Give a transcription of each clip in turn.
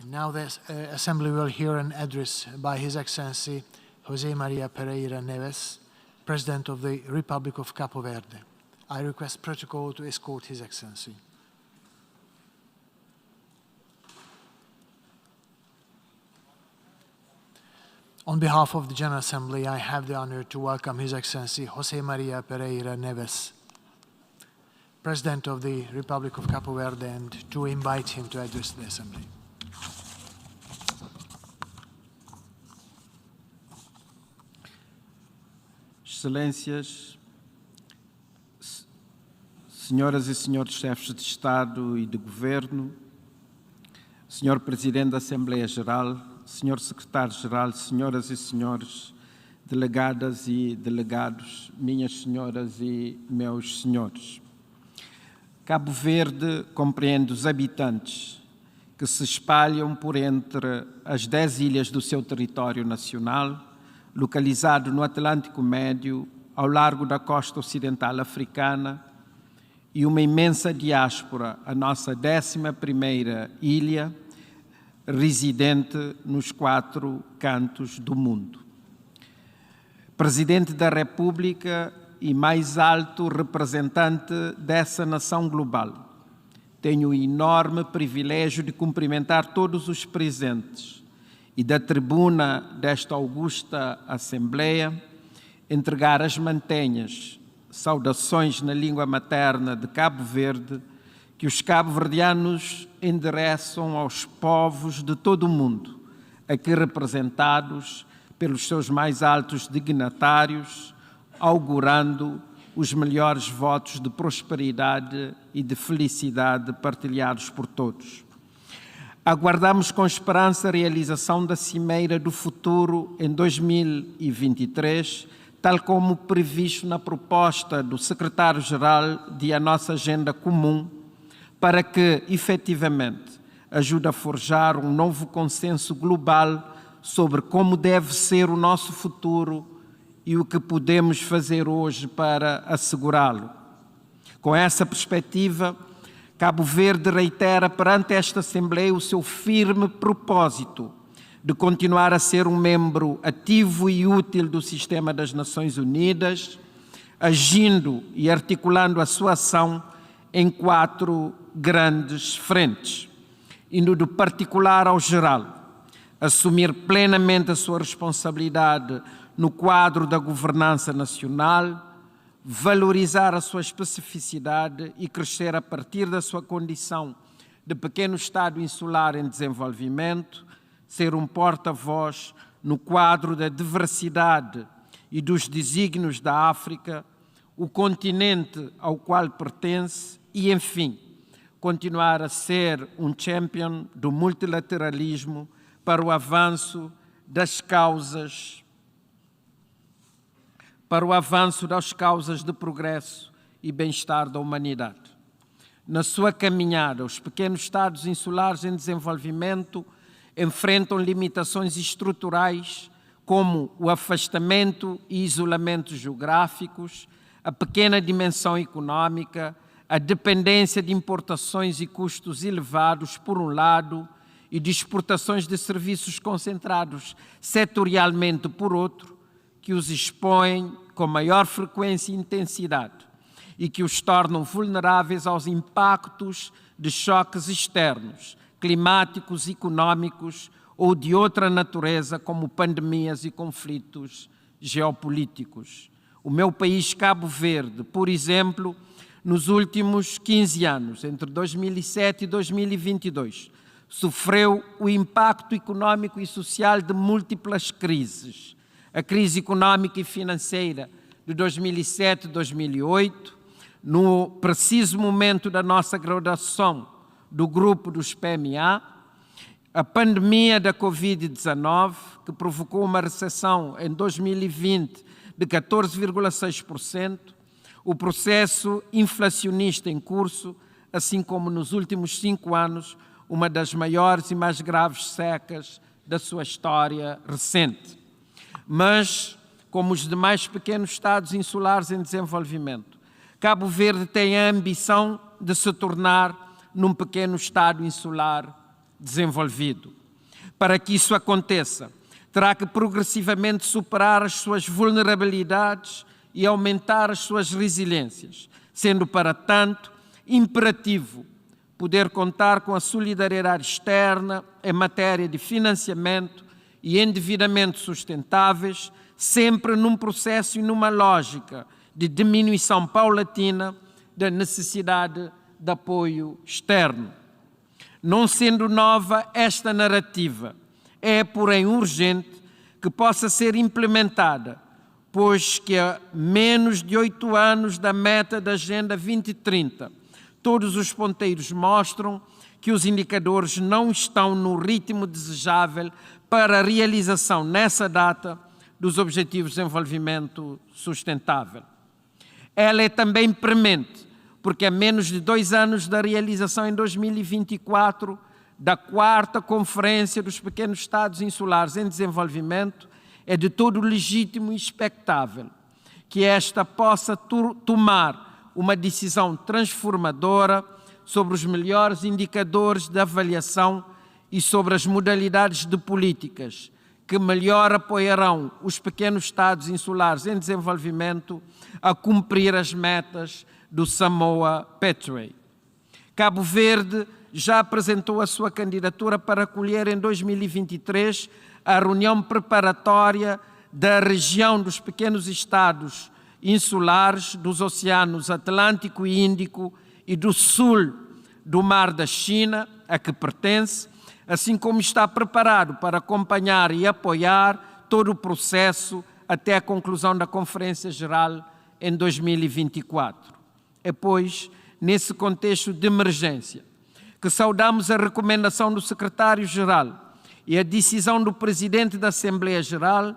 Now the Assembly will hear an address by His Excellency José María Pereira Neves, President of the Republic of Cabo Verde. I request protocol to escort His Excellency. On behalf of the General Assembly, I have the honor to welcome His Excellency José María Pereira Neves, President of the Republic of Cabo Verde, and to invite him to address the Assembly. Excelências, senhoras e senhores chefes de Estado e de Governo, senhor Presidente da Assembleia Geral, senhor Secretário-Geral, senhoras e senhores delegadas e delegados, minhas senhoras e meus senhores. Cabo Verde compreende os habitantes que se espalham por entre as 10 ilhas do seu território nacional, localizado no Atlântico Médio, ao largo da costa ocidental africana, e uma imensa diáspora, a nossa 11ª ilha, residente nos 4 cantos do mundo. Presidente da República e mais alto representante dessa nação global, tenho o enorme privilégio de cumprimentar todos os presentes e da tribuna desta augusta Assembleia entregar as mantenhas, saudações na língua materna de Cabo Verde, que os cabo-verdianos endereçam aos povos de todo o mundo, aqui representados pelos seus mais altos dignatários, augurando os melhores votos de prosperidade e de felicidade partilhados por todos. Aguardamos com esperança a realização da Cimeira do Futuro em 2023, tal como previsto na proposta do Secretário-Geral de a nossa Agenda Comum, para que, efetivamente, ajude a forjar um novo consenso global sobre como deve ser o nosso futuro e o que podemos fazer hoje para assegurá-lo. Com essa perspectiva, Cabo Verde reitera perante esta Assembleia o seu firme propósito de continuar a ser um membro ativo e útil do sistema das Nações Unidas, agindo e articulando a sua ação em 4 grandes frentes, indo do particular ao geral, assumir plenamente a sua responsabilidade no quadro da governança nacional, valorizar a sua especificidade e crescer a partir da sua condição de pequeno Estado insular em desenvolvimento, ser um porta-voz no quadro da diversidade e dos desígnios da África, o continente ao qual pertence e, enfim, continuar a ser um champion do multilateralismo para o avanço das causas de progresso e bem-estar da humanidade. Na sua caminhada, os pequenos Estados insulares em desenvolvimento enfrentam limitações estruturais como o afastamento e isolamento geográficos, a pequena dimensão econômica, a dependência de importações e custos elevados, por um lado, e de exportações de serviços concentrados setorialmente, por outro, que os expõem com maior frequência e intensidade e que os tornam vulneráveis aos impactos de choques externos, climáticos, econômicos ou de outra natureza, como pandemias e conflitos geopolíticos. O meu país, Cabo Verde, por exemplo, nos últimos 15 anos, entre 2007 e 2022, sofreu o impacto econômico e social de múltiplas crises. A crise econômica e financeira de 2007 e 2008, no preciso momento da nossa graduação do grupo dos PMA, a pandemia da Covid-19, que provocou uma recessão em 2020 de 14,6%, o processo inflacionista em curso, assim como nos últimos 5 anos, uma das maiores e mais graves secas da sua história recente. Mas, como os demais pequenos Estados insulares em desenvolvimento, Cabo Verde tem a ambição de se tornar num pequeno Estado insular desenvolvido. Para que isso aconteça, terá que progressivamente superar as suas vulnerabilidades e aumentar as suas resiliências, sendo, para tanto, imperativo poder contar com a solidariedade externa em matéria de financiamento e endividamento sustentáveis, sempre num processo e numa lógica de diminuição paulatina da necessidade de apoio externo. Não sendo nova esta narrativa, é, porém, urgente que possa ser implementada, pois que a menos de 8 anos da meta da Agenda 2030, todos os ponteiros mostram que os indicadores não estão no ritmo desejável para a realização, nessa data, dos Objetivos de Desenvolvimento Sustentável. Ela é também premente, porque a menos de 2 anos da realização em 2024 da 4ª Conferência dos Pequenos Estados Insulares em Desenvolvimento, é de todo legítimo e expectável que esta possa tomar uma decisão transformadora sobre os melhores indicadores de avaliação e sobre as modalidades de políticas que melhor apoiarão os pequenos Estados insulares em desenvolvimento a cumprir as metas do Samoa Pathway. Cabo Verde já apresentou a sua candidatura para acolher em 2023 a reunião preparatória da região dos pequenos estados insulares dos oceanos Atlântico e Índico e do sul do Mar da China, a que pertence, assim como está preparado para acompanhar e apoiar todo o processo até a conclusão da Conferência Geral em 2024. É, pois, nesse contexto de emergência, que saudamos a recomendação do Secretário-Geral e a decisão do Presidente da Assembleia Geral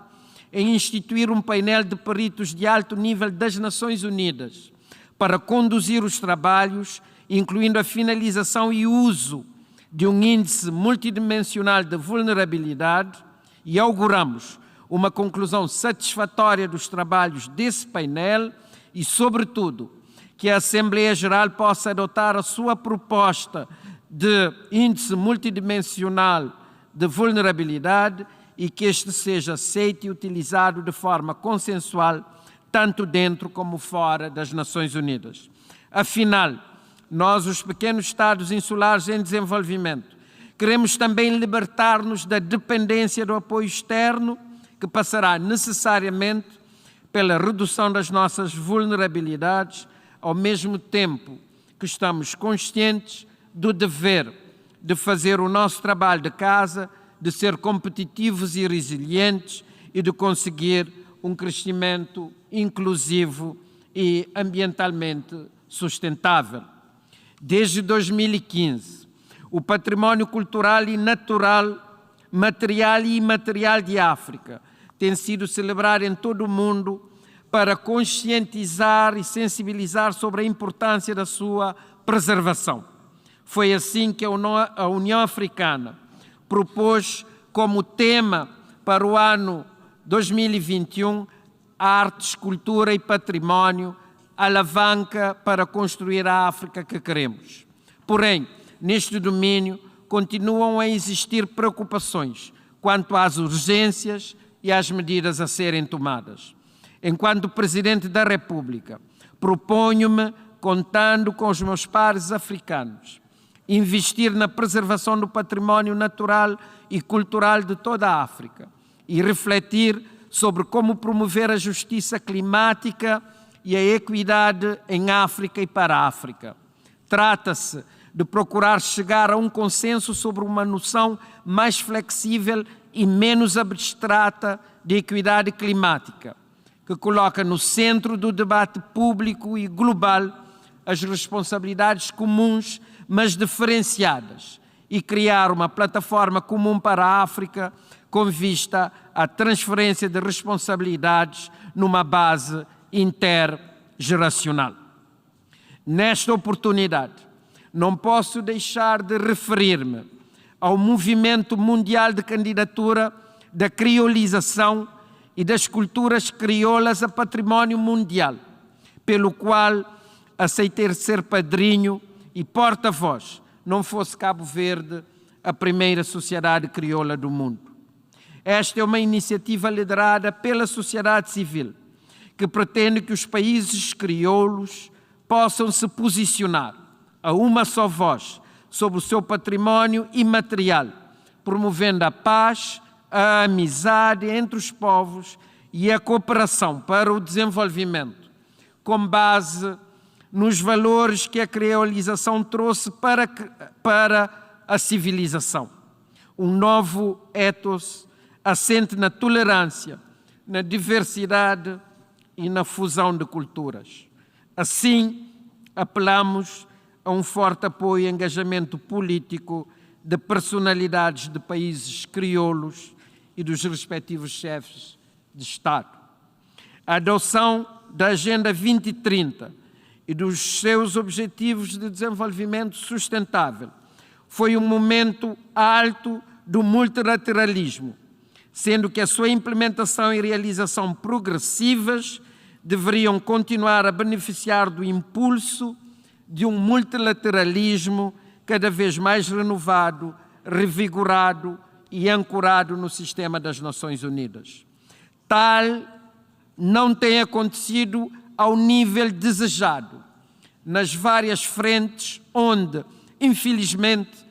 em instituir um painel de peritos de alto nível das Nações Unidas para conduzir os trabalhos, incluindo a finalização e uso de um índice multidimensional de vulnerabilidade, e auguramos uma conclusão satisfatória dos trabalhos desse painel e, sobretudo, que a Assembleia Geral possa adotar a sua proposta de índice multidimensional de vulnerabilidade e que este seja aceito e utilizado de forma consensual, tanto dentro como fora das Nações Unidas. Afinal, nós, os pequenos Estados insulares em desenvolvimento, queremos também libertar-nos da dependência do apoio externo, que passará necessariamente pela redução das nossas vulnerabilidades, ao mesmo tempo que estamos conscientes do dever de fazer o nosso trabalho de casa, de ser competitivos e resilientes e de conseguir um crescimento inclusivo e ambientalmente sustentável. Desde 2015, o património cultural e natural, material e imaterial de África tem sido celebrado em todo o mundo para conscientizar e sensibilizar sobre a importância da sua preservação. Foi assim que a União Africana propôs como tema para o ano 2021 Artes, Cultura e Património, alavanca para construir a África que queremos. Porém, neste domínio continuam a existir preocupações quanto às urgências e às medidas a serem tomadas. Enquanto Presidente da República, proponho-me, contando com os meus pares africanos, investir na preservação do património natural e cultural de toda a África e refletir sobre como promover a justiça climática e a equidade em África e para a África. Trata-se de procurar chegar a um consenso sobre uma noção mais flexível e menos abstrata de equidade climática, que coloca no centro do debate público e global as responsabilidades comuns, mas diferenciadas, e criar uma plataforma comum para a África com vista à transferência de responsabilidades numa base intergeracional. Nesta oportunidade, não posso deixar de referir-me ao movimento mundial de candidatura da criolização e das culturas crioulas a património mundial, pelo qual aceitei ser padrinho e porta-voz, não fosse Cabo Verde a primeira sociedade crioula do mundo. Esta é uma iniciativa liderada pela sociedade civil, que pretende que os países crioulos possam se posicionar a uma só voz sobre o seu património imaterial, promovendo a paz, a amizade entre os povos e a cooperação para o desenvolvimento, com base nos valores que a criolização trouxe para a civilização. Um novo ethos assente na tolerância, na diversidade e na fusão de culturas. Assim, apelamos a um forte apoio e engajamento político de personalidades de países crioulos e dos respectivos chefes de Estado. A adoção da Agenda 2030 e dos seus Objetivos de Desenvolvimento Sustentável foi um momento alto do multilateralismo, sendo que a sua implementação e realização progressivas deveriam continuar a beneficiar do impulso de um multilateralismo cada vez mais renovado, revigorado e ancorado no sistema das Nações Unidas. Tal não tem acontecido ao nível desejado, nas várias frentes onde, infelizmente,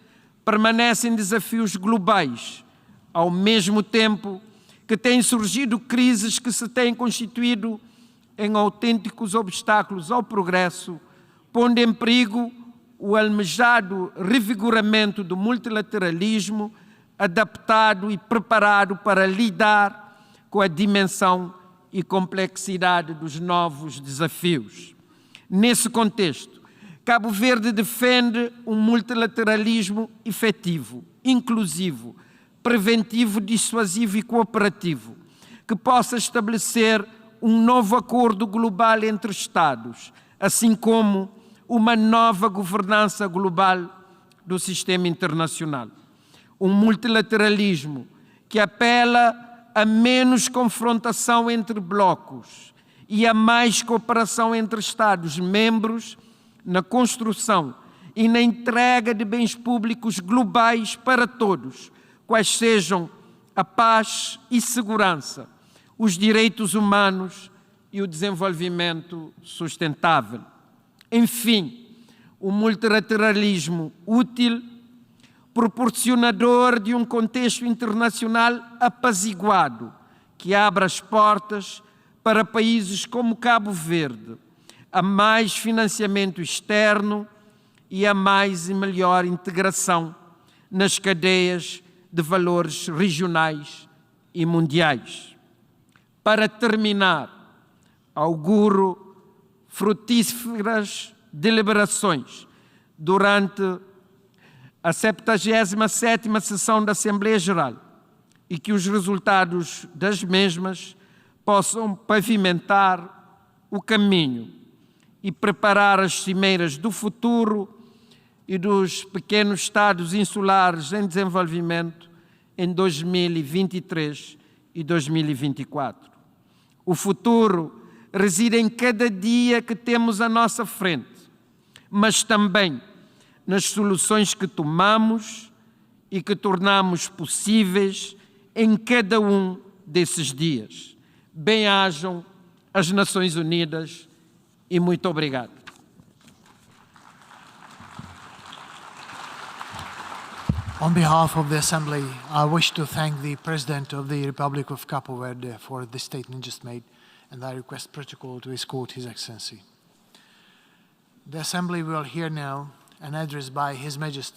permanecem desafios globais, ao mesmo tempo que têm surgido crises que se têm constituído em autênticos obstáculos ao progresso, pondo em perigo o almejado revigoramento do multilateralismo, adaptado e preparado para lidar com a dimensão e complexidade dos novos desafios. Nesse contexto, Cabo Verde defende um multilateralismo efetivo, inclusivo, preventivo, dissuasivo e cooperativo, que possa estabelecer um novo acordo global entre Estados, assim como uma nova governança global do sistema internacional. Um multilateralismo que apela a menos confrontação entre blocos e a mais cooperação entre Estados-membros na construção e na entrega de bens públicos globais para todos, quais sejam a paz e segurança, os direitos humanos e o desenvolvimento sustentável. Enfim, o multilateralismo útil, proporcionador de um contexto internacional apaziguado, que abra as portas para países como Cabo Verde, a mais financiamento externo e a mais e melhor integração nas cadeias de valores regionais e mundiais. Para terminar, auguro frutíferas deliberações durante a 77ª sessão da Assembleia Geral e que os resultados das mesmas possam pavimentar o caminho e preparar as cimeiras do futuro e dos pequenos Estados insulares em desenvolvimento em 2023 e 2024. O futuro reside em cada dia que temos à nossa frente, mas também nas soluções que tomamos e que tornamos possíveis em cada um desses dias. Bem-ajam as Nações Unidas e muito obrigado. On behalf of the Assembly, I wish to thank the President of the Republic of Cabo Verde for the statement just made, and I request protocol to escort His Excellency. The Assembly will hear now an address by His Majesty